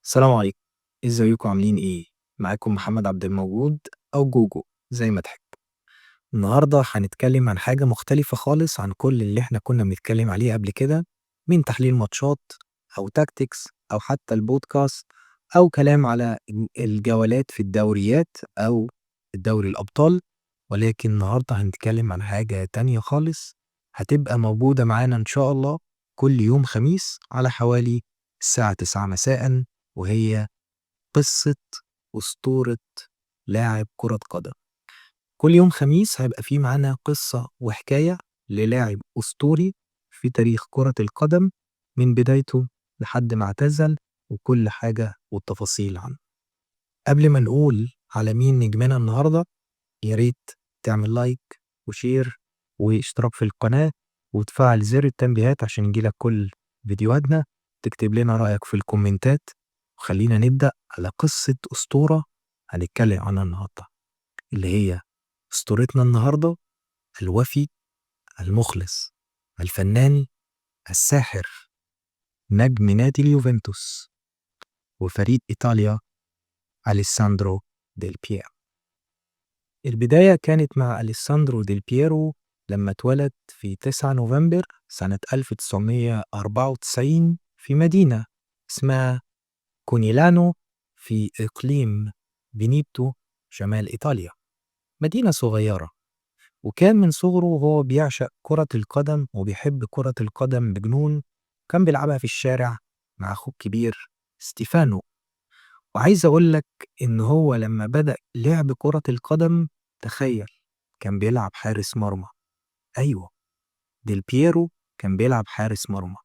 السلام عليكم، ازيكم عاملين ايه؟ معاكم محمد عبد الموجود او جوجو زي ما تحب. النهارده هنتكلم عن حاجة مختلفة خالص عن كل اللي احنا كنا بنتكلم عليه قبل كده، من تحليل ماتشات او تاكتكس او حتى البودكاست او كلام على الجولات في الدوريات او الدوري الابطال. ولكن النهارده هنتكلم عن حاجة تانية خالص، هتبقى موجودة معانا ان شاء الله كل يوم خميس على حوالي الساعة 9 مساء، وهي قصة أسطورة لاعب كرة قدم. كل يوم خميس هيبقى فيه معانا قصة وحكاية للاعب أسطوري في تاريخ كرة القدم، من بدايته لحد ما اعتزل وكل حاجة والتفاصيل عنه. قبل ما نقول على مين نجمنا النهاردة، يا ريت تعمل لايك وشير واشتراك في القناة وتفعل زر التنبيهات عشان يجيلك كل فيديوهاتنا. تكتب لنا رأيك في الكومنتات، وخلينا نبدأ على قصة أسطورة هنتكلم عنها النهاردة، اللي هي أسطورتنا النهاردة: الوفي، المخلص، الفنان، الساحر، نجم نادي اليوفنتوس وفريق إيطاليا، أليساندرو ديل بييرو. البداية كانت مع أليساندرو ديل بييرو لما اتولد في 9 نوفمبر سنة 1994 في مدينة اسمها كونيلانو في إقليم فينيتو شمال إيطاليا، مدينة صغيرة. وكان من صغره وهو بيعشق كرة القدم وبيحب كرة القدم بجنون، كان بيلعبها في الشارع مع أخوه الكبير ستيفانو. وعايز أقول لك إن هو لما بدأ لعب كرة القدم، تخيل، كان بيلعب حارس مرمى. أيوه، ديل بييرو كان بيلعب حارس مرمى،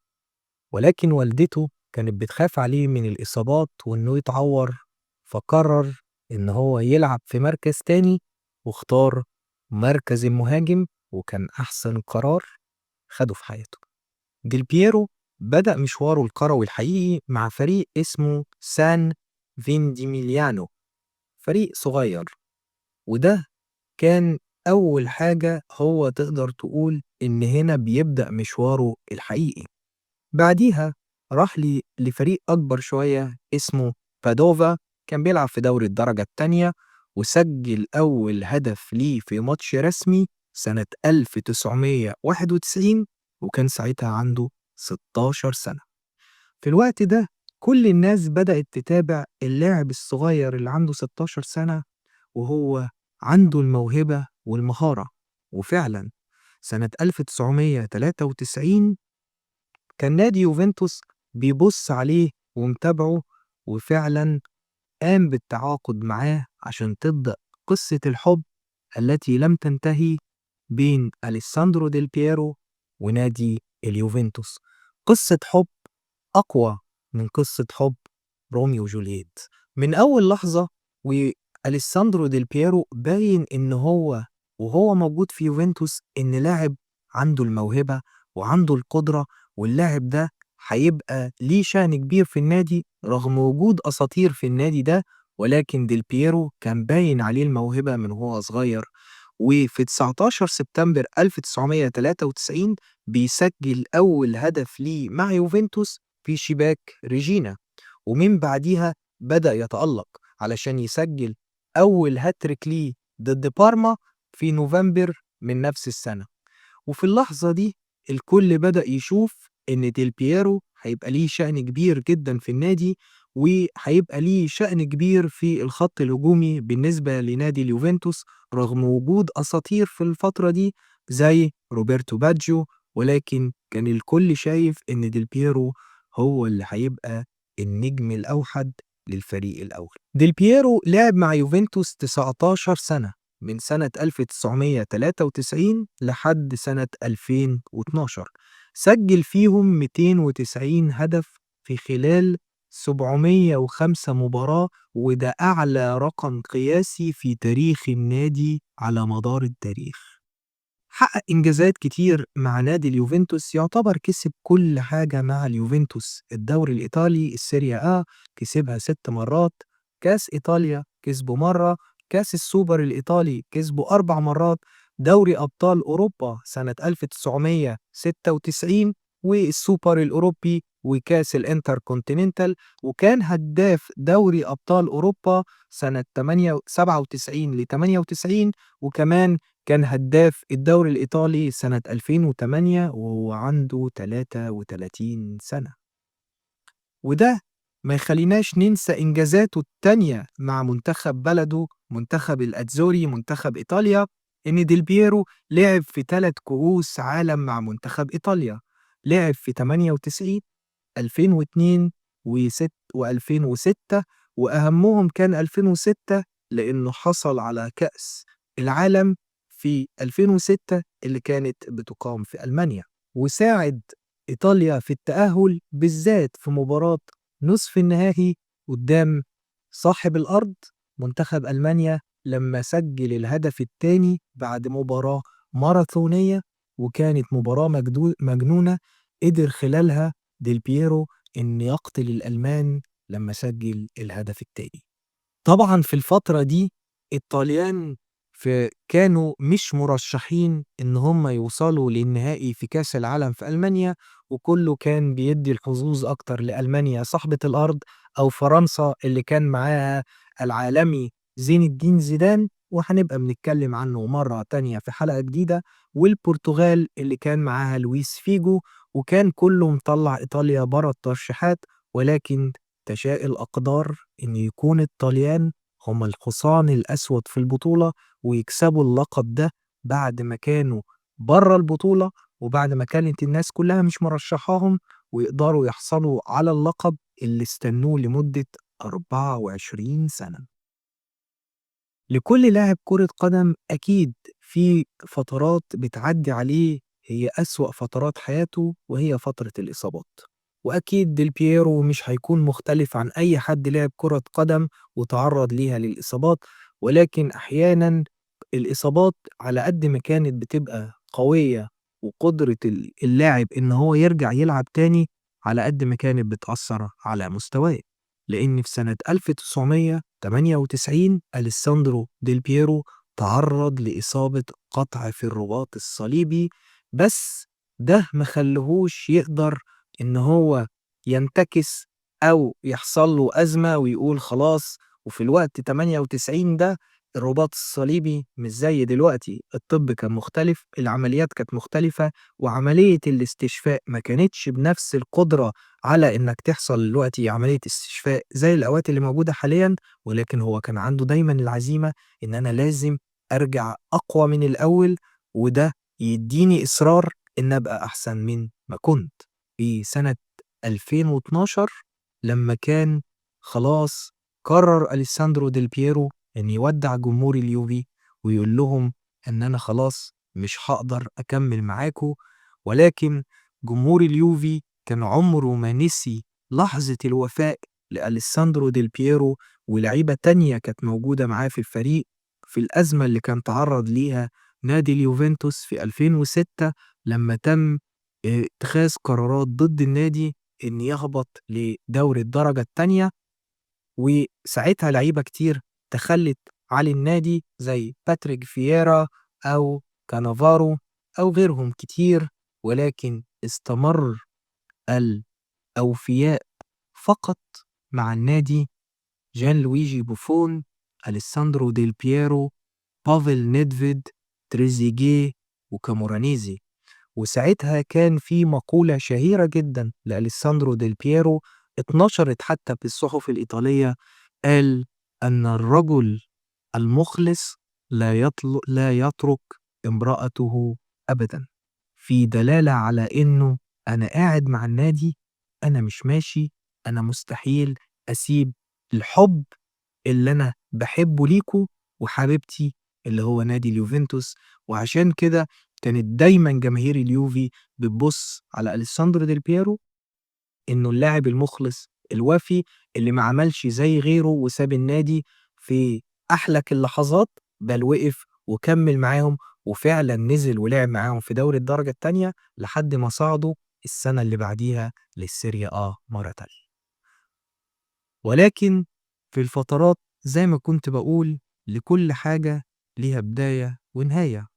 ولكن والدته كانت بتخاف عليه من الإصابات وإنه يتعور، فقرر إن هو يلعب في مركز تاني واختار مركز المهاجم، وكان أحسن قرار خده في حياته. ديل بييرو بدأ مشواره الكروي الحقيقي مع فريق اسمه سان فينديميليانو، فريق صغير، وده كان أول حاجة هو تقدر تقول إن هنا بيبدأ مشواره الحقيقي. بعديها راح لفريق أكبر شوية اسمه بادوفا، كان بيلعب في دوري الدرجة التانية، وسجل أول هدف ليه في ماتش رسمي سنة 1991، وكان ساعتها عنده 16 سنة. في الوقت ده كل الناس بدأت تتابع اللاعب الصغير اللي عنده 16 سنة، وهو عنده الموهبة والمهارة. وفعلا سنة 1993 كان نادي يوفنتوس بيبص عليه ومتابعه، وفعلا قام بالتعاقد معاه عشان تبدأ قصة الحب التي لم تنتهي بين أليساندرو ديل بييرو ونادي اليوفنتوس. قصة حب أقوى من قصة حب روميو وجولييت. من أول لحظة وأليساندرو ديل بييرو باين إن هو وهو موجود في يوفنتوس إن لاعب عنده الموهبة وعنده القدرة، واللاعب ده هيبقى ليه شأن كبير في النادي رغم وجود أساطير في النادي ده. ولكن ديل بييرو كان باين عليه الموهبة من هو صغير، وفي 19 سبتمبر 1993 بيسجل أول هدف ليه مع يوفنتوس في شباك ريجينا، ومن بعديها بدأ يتألق علشان يسجل أول هاتريك ليه ضد بارما في نوفمبر من نفس السنة. وفي اللحظة دي الكل بدأ يشوف إن ديل بييرو هيبقى ليه شأن كبير جدا في النادي، وهيبقى ليه شأن كبير في الخط الهجومي بالنسبة لنادي اليوفنتوس، رغم وجود أساطير في الفترة دي زي روبرتو باجيو. ولكن كان الكل شايف إن ديل بييرو هو اللي هيبقى النجم الأوحد للفريق الأول. ديل بييرو لعب مع يوفنتوس 19 سنة، من سنة 1993 لحد سنة 2012، سجل فيهم 290 هدف في خلال 705 مباراة، وده أعلى رقم قياسي في تاريخ النادي على مدار التاريخ. حقق إنجازات كتير مع نادي اليوفنتوس، يعتبر كسب كل حاجة مع اليوفنتوس: الدوري الإيطالي، السيريا آ كسبها 6 مرات، كاس إيطاليا كسبه مرة، كاس السوبر الإيطالي كسبه 4 مرات، دوري أبطال أوروبا سنة 1996، والسوبر الأوروبي وكاس الانتركونتيننتال، وكان هداف دوري أبطال أوروبا سنة 97 ل 98، وكمان كان هداف الدوري الإيطالي سنة 2008 وهو عنده 33 سنة. وده ما يخليناش ننسى إنجازاته التانية مع منتخب بلده، منتخب الأتزوري، منتخب إيطاليا، إن ديل بيرو لعب في 3 كؤوس عالم مع منتخب إيطاليا. لعب في 98، 2002، و2006، وأهمهم كان 2006 لأنه حصل على كأس العالم في 2006 اللي كانت بتقام في ألمانيا، وساعد إيطاليا في التأهل بالذات في مباراة نصف النهائي قدام صاحب الأرض منتخب ألمانيا، لما سجل الهدف الثاني بعد مباراة ماراثونية، وكانت مباراة مجنونة قدر خلالها ديل بيرو إن يقتل الألمان لما سجل الهدف الثاني. طبعًا في الفترة دي الطليان كانوا مش مرشحين إن هم يوصلوا للنهائي في كأس العالم في ألمانيا، وكله كان بيدّي الحظوظ أكتر لألمانيا صاحبة الأرض أو فرنسا اللي كان معاها العالمي زين الدين زيدان، وهنبقى بنتكلم عنه مرة تانية في حلقة جديدة، والبرتغال اللي كان معاها لويس فيجو، وكان كله مطلّع إيطاليا برّه الترشيحات، ولكن تشاء الأقدار إن يكون الطليان هم الحصان الأسود في البطولة، ويكسبوا اللقب ده بعد ما كانوا بره البطولة، وبعد ما كانت الناس كلها مش مرشحاهم، ويقدروا يحصلوا على اللقب اللي استنوه لمدة 24 سنة. لكل لاعب كرة قدم أكيد في فترات بتعدي عليه هي أسوأ فترات حياته، وهي فترة الإصابات. وأكيد ديل بييرو مش هيكون مختلف عن أي حد لعب كرة قدم وتعرض ليها للإصابات، ولكن أحيانا الإصابات على قد ما كانت بتبقى قوية وقدرة اللاعب إن هو يرجع يلعب تاني، على قد ما كانت بتأثر على مستواه. لأن في سنة 1998 أليساندرو ديل بييرو تعرض لإصابة قطع في الرباط الصليبي، بس ده ما خلهوش يقدر إن هو ينتكس أو يحصل له أزمة ويقول خلاص. وفي الوقت 98 ده الرباط الصليبي مش زي دلوقتي، الطب كان مختلف، العمليات كانت مختلفة، وعملية الاستشفاء ما كانتش بنفس القدرة على إنك تحصل دلوقتي عملية استشفاء زي الأوقات اللي موجودة حاليًا، ولكن هو كان عنده دايمًا العزيمة إن أنا لازم أرجع أقوى من الأول، وده يدّيني إصرار إن أبقى أحسن من ما كنت. في سنة 2012 لمّا كان خلاص قرر أليساندرو ديل بييرو إن يودّع جمهور اليوفي ويقول لهم إن أنا خلاص مش هاقدر أكمّل معاكم، ولكن جمهور اليوفي كان عمره ما نسي لحظة الوفاء لأليساندرو ديل بييرو، ولاعيبة تانية كانت موجودة معاه في الفريق في الأزمة اللي كان تعرّض ليها نادي اليوفنتوس في 2006 لمّا تم اتخاذ قرارات ضد النادي إن يهبط لدوري الدرجة التانية، وساعتها لعيبة كتير تخلّت عن النادي زي باتريك فييرا أو كانافارو أو غيرهم كتير، ولكن استمر الأوفياء فقط مع النادي جان لويجي بوفون، أليساندرو ديل بييرو، بافل نيدفيد، تريزيجيه، وكامورانيزي. وساعتها كان في مقولة شهيرة جدًا لأليساندرو ديل بييرو اتنشرت حتى في الصحف الإيطالية، قال أن الرجل المخلص لا يترك امرأته أبدًا، في دلالة على إنه أنا قاعد مع النادي، أنا مش ماشي، أنا مستحيل أسيب الحب اللي أنا باحبه ليكم وحبيبتي اللي هو نادي اليوفنتوس. وعشان كده كانت دايمًا جماهير اليوفي بتبُص على أليساندرو ديل بييرو إنه اللاعب المخلص الوفي اللي ما عملش زي غيره وساب النادي في أحلك اللحظات، بل وقف وكمّل معاهم، وفعلًا نزل ولعب معاهم في دوري الدرجة التانية لحد ما صعدوا السنة اللي بعديها للسيريا A مرّة تانية. ولكن في الفترات زي ما كنت باقول لكل حاجة ليها بداية ونهاية،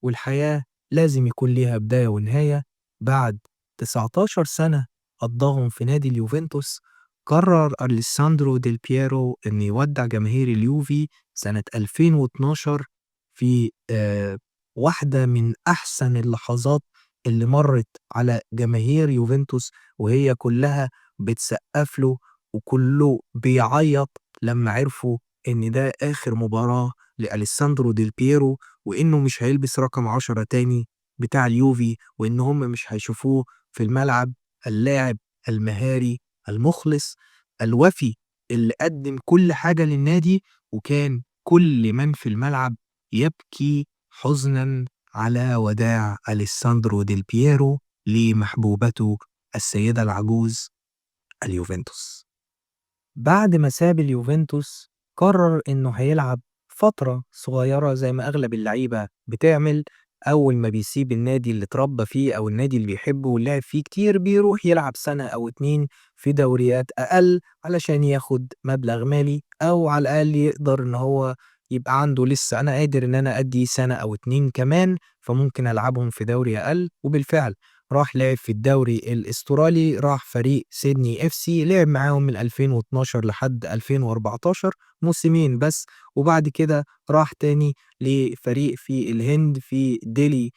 والحياة لازم يكون ليها بداية ونهاية. بعد 19 سنة قضاهم في نادي اليوفنتوس، قرر أليساندرو ديل بييرو إنه يودع جماهير اليوفي سنة 2012 في واحدة من أحسن اللحظات اللي مرت على جماهير يوفنتوس، وهي كلها بتسقف له وكله بيعيط لما عرفوا إن ده آخر مباراة لأليساندرو ديل بييرو، وإنه مش هيلبس رقم 10 تاني بتاع اليوفي، وإن هم مش هيشوفوه في الملعب. اللاعب المهاري المخلص الوفي اللي قدم كل حاجة للنادي، وكان كل من في الملعب يبكي حزنا على وداع أليساندرو ديل بييرو لمحبوبته السيدة العجوز اليوفنتوس. بعد ما ساب اليوفنتوس قرر إنه هيلعب فترة صغيرة زي ما أغلب اللعيبة بتعمل. أول ما بيسيب النادي اللي اتربى فيه أو النادي اللي بيحبه واللعب فيه كتير، بيروح يلعب سنة أو اتنين في دوريات أقل علشان ياخد مبلغ مالي، أو على الأقل يقدر إن هو يبقى عنده لسه أنا قادر إن أنا أدي سنة أو اتنين كمان، فممكن ألعبهم في دوري أقل. وبالفعل راح لعب في الدوري الأسترالي، راح فريق سيدني اف سي، لعب معاهم من 2012 لحد 2014 موسمين بس. وبعد كده راح تاني لفريق في الهند في ديلي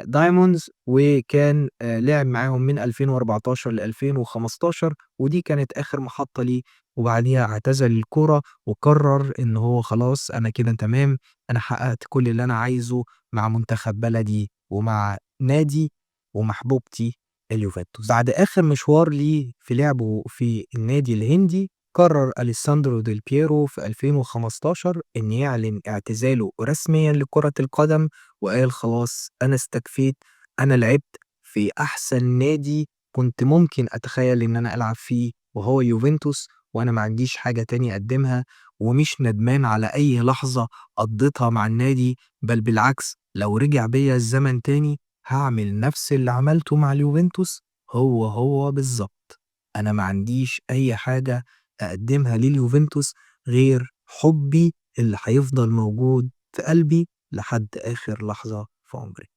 دايموندز، وكان لعب معاهم من 2014 ل 2015، ودي كانت آخر محطة ليه. وبعديها اعتزل الكرة وقرر إن هو خلاص أنا كده تمام، أنا حققت كل اللي أنا عايزه مع منتخب بلدي ومع نادي ومحبوبتي اليوفنتوس. بعد آخر مشوار ليه في لعبه في النادي الهندي، قرر أليساندرو ديل بييرو في 2015 إن يعلن اعتزاله رسميا لكرة القدم، وقال خلاص أنا استكفيت، أنا لعبت في أحسن نادي كنت ممكن أتخيل إن أنا ألعب فيه وهو يوفنتوس، وأنا ما عنديش حاجة تانية أقدمها، ومش ندمان على أي لحظة قضيتها مع النادي، بل بالعكس لو رجع بيا الزمن تاني هاعمل نفس اللي عملته مع اليوفنتوس هو بالظبط. أنا ما عنديش أي حاجة أقدمها لليوفنتوس غير حبي اللي هيفضل موجود في قلبي لحد آخر لحظة في عمري.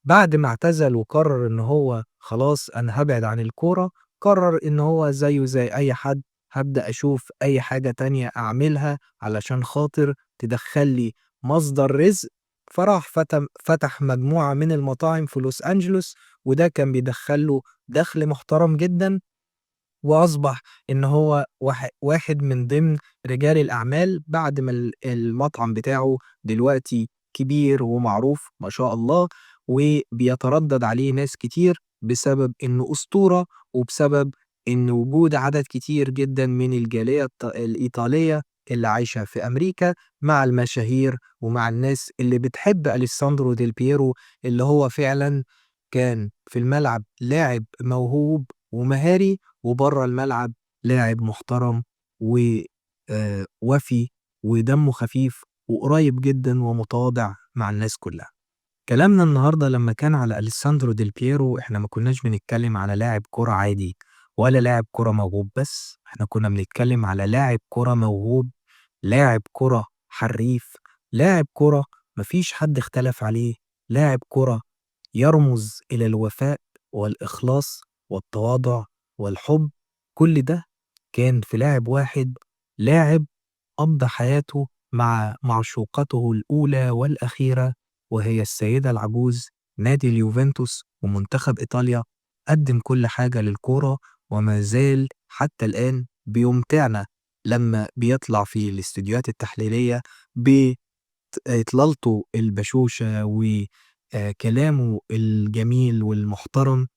بعد ما اعتزل وقرر إن هو خلاص أنا هابعد عن الكورة، قرر إن هو زيه زي أي حد هابدأ أشوف أي حاجة تانية أعملها علشان خاطر تدخل لي مصدر رزق. فراح فتح مجموعة من المطاعم في لوس أنجلوس، وده كان بيدخل له دخل محترم جدا، وأصبح إن هو واحد من ضمن رجال الأعمال بعد ما المطعم بتاعه دلوقتي كبير ومعروف ما شاء الله، وبيتردد عليه ناس كتير بسبب إنه أسطورة، وبسبب إن وجود عدد كتير جدا من الجالية الإيطالية اللي عايشة في أمريكا مع المشاهير ومع الناس اللي بتحب أليساندرو ديل بييرو، اللي هو فعلا كان في الملعب لاعب موهوب ومهاري، وبره الملعب لاعب محترم ووفي ودمه خفيف وقريب جدا ومتواضع مع الناس كلها. كلامنا النهارده لما كان على أليساندرو ديل بييرو، احنا ما كناش بنتكلم على لاعب كرة عادي ولا لاعب كرة موهوب بس، احنا كنا بنتكلم على لاعب كرة موهوب، لاعب كرة حريف، لاعب كرة مفيش حد اختلف عليه، لاعب كرة يرمز إلى الوفاء والإخلاص والتواضع والحب. كل ده كان في لاعب واحد، لاعب قضى حياته مع معشوقته الأولى والأخيرة، وهي السيدة العجوز نادي اليوفنتوس ومنتخب إيطاليا. قدم كل حاجة للكورة وما زال حتى الآن بيمتعنا لما بيطلع في الاستديوهات التحليلية بإطلالته البشوشة وكلامه الجميل والمحترم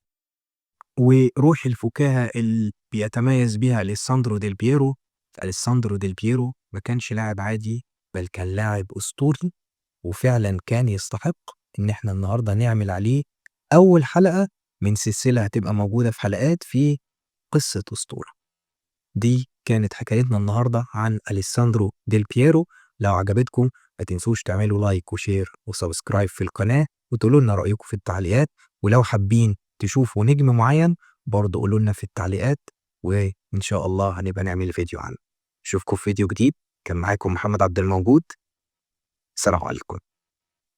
وروح الفكاهة اللي بيتميز بيها أليساندرو ديل بييرو. أليساندرو ديل بييرو ما كانش لاعب عادي، بل كان لاعب أسطوري، وفعلا كان يستحق إن احنا النهاردة نعمل عليه أول حلقة من سلسلة هتبقى موجودة في حلقات في قصة أسطورة. دي كانت حكايتنا النهاردة عن أليساندرو ديل بييرو. لو عجبتكم ما تنسوش تعملوا لايك وشير وسبسكرايب في القناة، وتقولوا لنا رأيكم في التعليقات. ولو حابين تشوفوا نجم معين برضه قولوا لنا في التعليقات، وإن شاء الله هنبقى نعمل فيديو عنه. أشوفكم في فيديو جديد. كان معاكم محمد عبد الموجود. السلام عليكم.